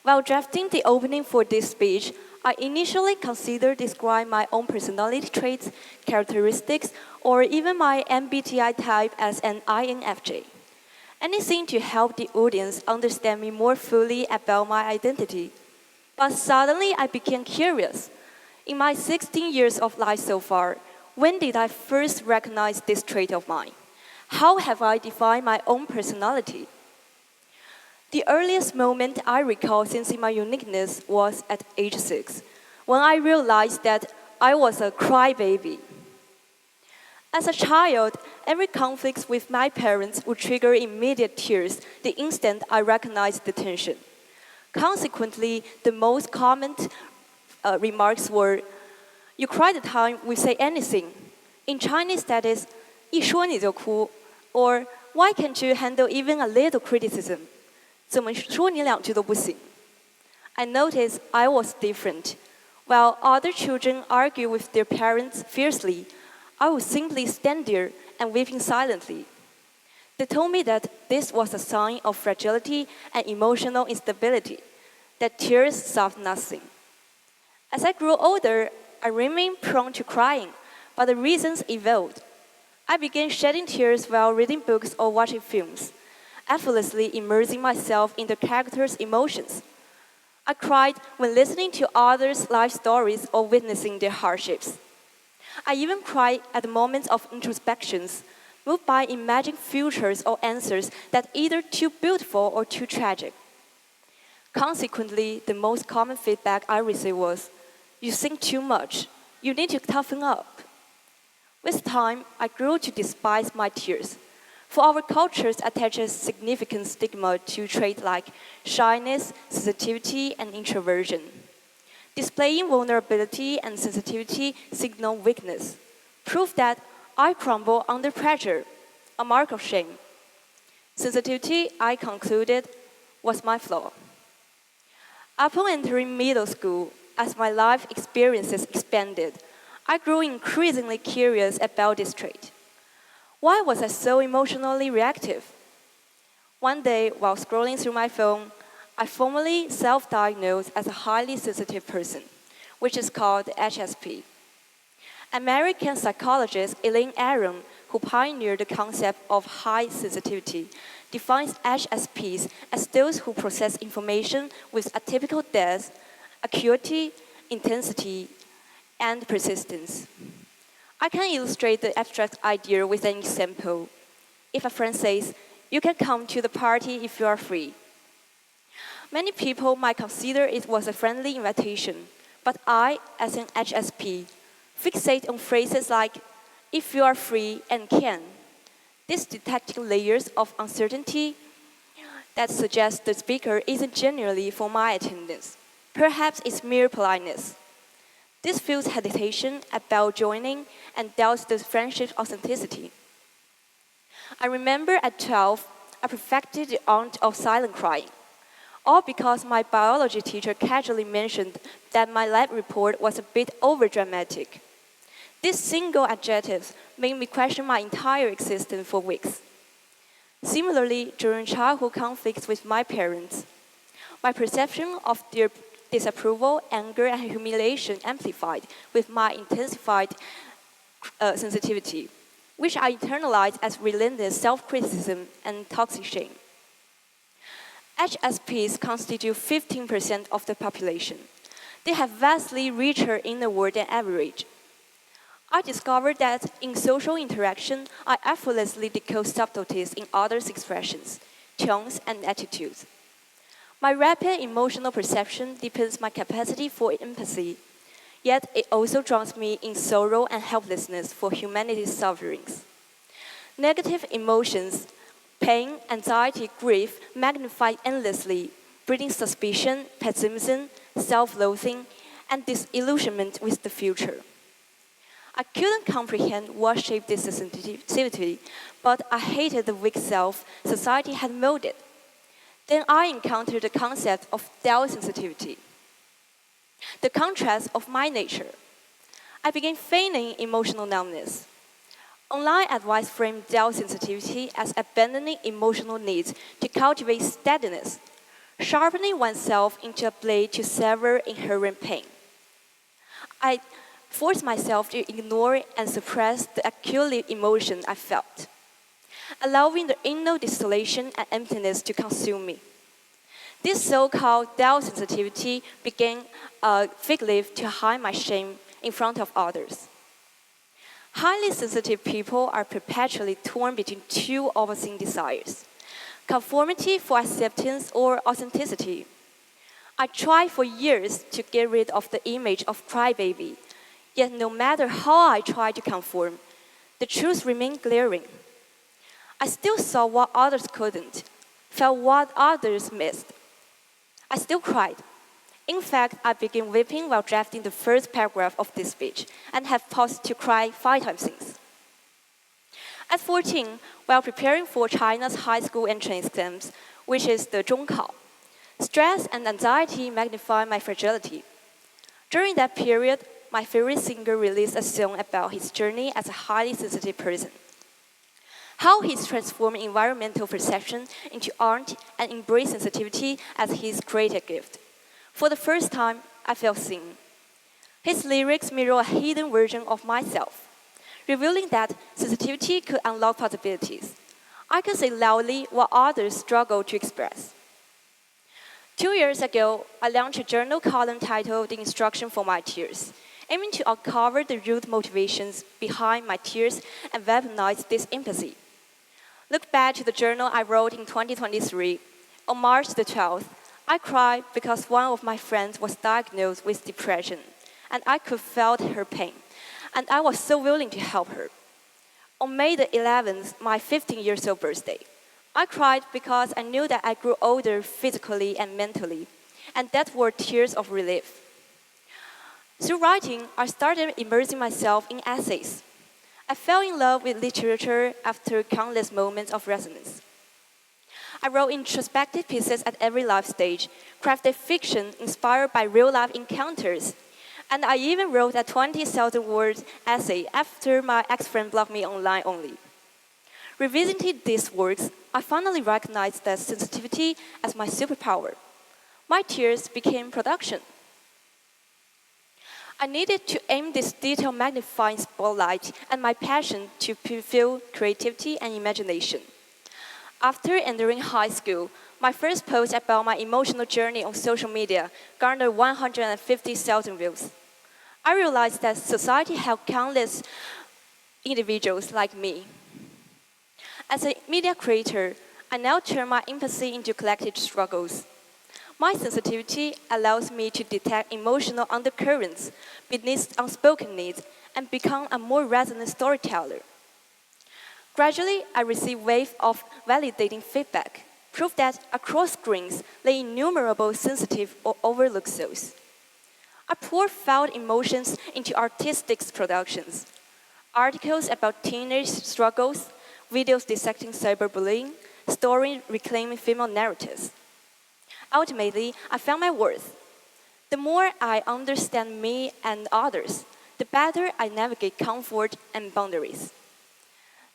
While drafting the opening for this speech, I initially considered describing my own personality traits, characteristics, or even my MBTI type as an INFJ. Anything to help the audience understand me more fully about my identity. But suddenly I became curious. In my 16 years of life so far, when did I first recognize this trait of mine? How have I defined my own personality? The earliest moment I recall sensing my uniqueness was at age 6, when I realized that I was a crybaby. As a child, every conflict with my parents would trigger immediate tears the instant I recognized the tension. Consequently, the most common remarks were, "You cry the time we say anything." In Chinese, that is, 一说你就哭, or "Why can't you handle even a little criticism?" 怎么说你两句都不行? I noticed I was different. While other children argue with their parents fiercely, I would simply stand there and weeping silently. They told me that this was a sign of fragility and emotional instability, that tears solved nothing. As I grew older, I remained prone to crying, but the reasons evolved. I began shedding tears while reading books or watching films, effortlessly immersing myself in the characters' emotions. I cried when listening to others' life stories or witnessing their hardships. I even cried at the moments of introspections, moved by imagined futures or answers that either too beautiful or too tragic. Consequently, the most common feedback I received was, "You think too much. You need to toughen up." With time, I grew to despise my tears, for our cultures attaches significant stigma to traits like shyness, sensitivity, and introversion. Displaying vulnerability and sensitivity signal weakness, proof that I crumble under pressure, a mark of shame. Sensitivity, I concluded, was my flaw. Upon entering middle school, as my life experiences expanded, I grew increasingly curious about this trait. Why was I so emotionally reactive? One day, while scrolling through my phone, I formally self-diagnosed as a highly sensitive person, which is called HSP. American psychologist Elaine Aron, who pioneered the concept of high sensitivity, defines HSPs as those who process information with atypical depth, acuity, intensity, and persistence. I can illustrate the abstract idea with an example. If a friend says, "You can come to the party if you are free," many people might consider it was a friendly invitation, but I, as an HSP, fixate on phrases like, "if you are free and can." This detects layers of uncertainty that suggest the speaker isn't genuinely for my attendance. Perhaps it's mere politeness. This fuels hesitation about joining and doubts the friendship's authenticity. I remember at 12, I perfected the art of silent crying, all because my biology teacher casually mentioned that my lab report was a bit overdramatic. This single adjective made me question my entire existence for weeks. Similarly, during childhood conflicts with my parents, my perception of their disapproval, anger, and humiliation amplified with my intensified sensitivity, which I internalized as relentless self-criticism and toxic shame. HSPs constitute 15% of the population. They have vastly richer inner world than average. I discovered that in social interaction, I effortlessly decode subtleties in others' expressions, tones, and attitudes. My rapid emotional perception deepens my capacity for empathy, yet it also drowns me in sorrow and helplessness for humanity's sufferings. Negative emotions, pain, anxiety, grief, magnified endlessly, breeding suspicion, pessimism, self-loathing, and disillusionment with the future. I couldn't comprehend what shaped this sensitivity, but I hated the weak self society had molded. Then I encountered the concept of doubt sensitivity, the contrast of my nature. I began feigning emotional numbness. Online advice framed doubt sensitivity as abandoning emotional needs to cultivate steadiness. sharpening oneself into a blade to sever inherent pain. I forced myself to ignore and suppress the acute emotion I felt, allowing the inner desolation and emptiness to consume me. This so-called Tao sensitivity became a fig leaf to hide my shame in front of others. Highly sensitive people are perpetually torn between two opposing desires: conformity for acceptance or authenticity. I tried for years to get rid of the image of crybaby, yet no matter how I tried to conform, the truth remained glaring. I still saw what others couldn't, felt what others missed. I still cried. In fact, I began weeping while drafting the first paragraph of this speech and have paused to cry 5 times since. At 14, while preparing for China's high school entrance exams, which is the 中考, stress and anxiety magnified my fragility. During that period, my favorite singer released a song about his journey as a highly sensitive person. How he's transformed environmental perception into art and embraced sensitivity as his creative gift. For the first time, I felt seen. His lyrics mirror a hidden version of myself, revealing that sensitivity could unlock possibilities. I could say loudly what others struggle to express. 2 years ago, I launched a journal column titled "Instruction for My Tears," aiming to uncover the root motivations behind my tears and weaponize this empathy. Look back to the journal I wrote in 2023. On March the 12th, I cried because one of my friends was diagnosed with depression, and I could feel her pain, and I was so willing to help her. On May the 11th, my 15-year-old birthday, I cried because I knew that I grew older physically and mentally, and that were tears of relief. Through writing, I started immersing myself in essays. I fell in love with literature after countless moments of resonance. I wrote introspective pieces at every life stage, crafted fiction inspired by real-life encounters, and I even wrote a 20,000-word essay after my ex-friend blocked me online only. Revisiting these works, I finally recognized that sensitivity as my superpower. My tears became production. I needed to aim this detail magnifying spotlight and my passion to fulfill creativity and imagination. After entering high school, my first post about my emotional journey on social media garnered 150,000 views. I realized that society had countless individuals like me. As a media creator, I now turn my empathy into collective struggles. My sensitivity allows me to detect emotional undercurrents beneath unspoken needs and become a more resonant storyteller. Gradually, I receive waves of validating feedback, proof that across screens lay innumerable sensitive or overlooked souls. I pour felt emotions into artistic productions, articles about teenage struggles, videos dissecting cyberbullying, stories reclaiming female narratives. Ultimately, I found my worth. The more I understand me and others, the better I navigate comfort and boundaries.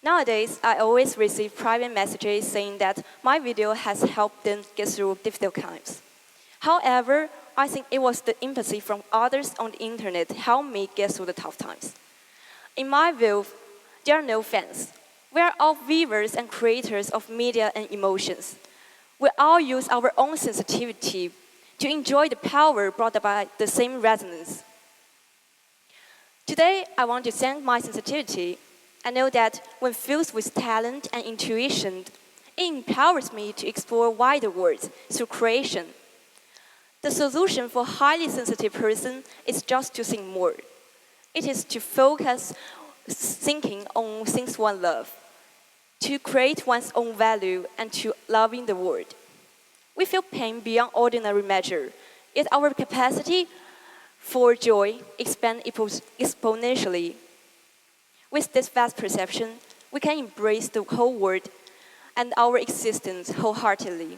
Nowadays, I always receive private messages saying that my video has helped them get through difficult times. However, I think it was the empathy from others on the internet that helped me get through the tough times. In my view, there are no fans. We are all viewers and creators of media and emotions. We all use our own sensitivity to enjoy the power brought by the same resonance. Today, I want to thank my sensitivity. I know that when filled with talent and intuition, it empowers me to explore wider worlds through creation. The solution for a highly sensitive person is just to think more. It is to focus thinking on things one loves, to create one's own value, and to loving the world. We feel pain beyond ordinary measure, yet our capacity for joy expands exponentially. With this vast perception, we can embrace the whole world and our existence wholeheartedly.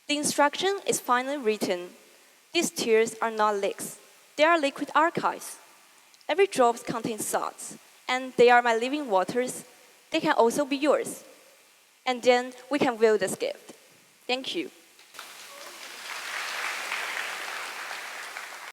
The instruction is finally written. These tears are not leaks. They are liquid archives. Every drop contains thoughts, and they are my living waters. They can also be yours. And then we can wield this gift. Thank you.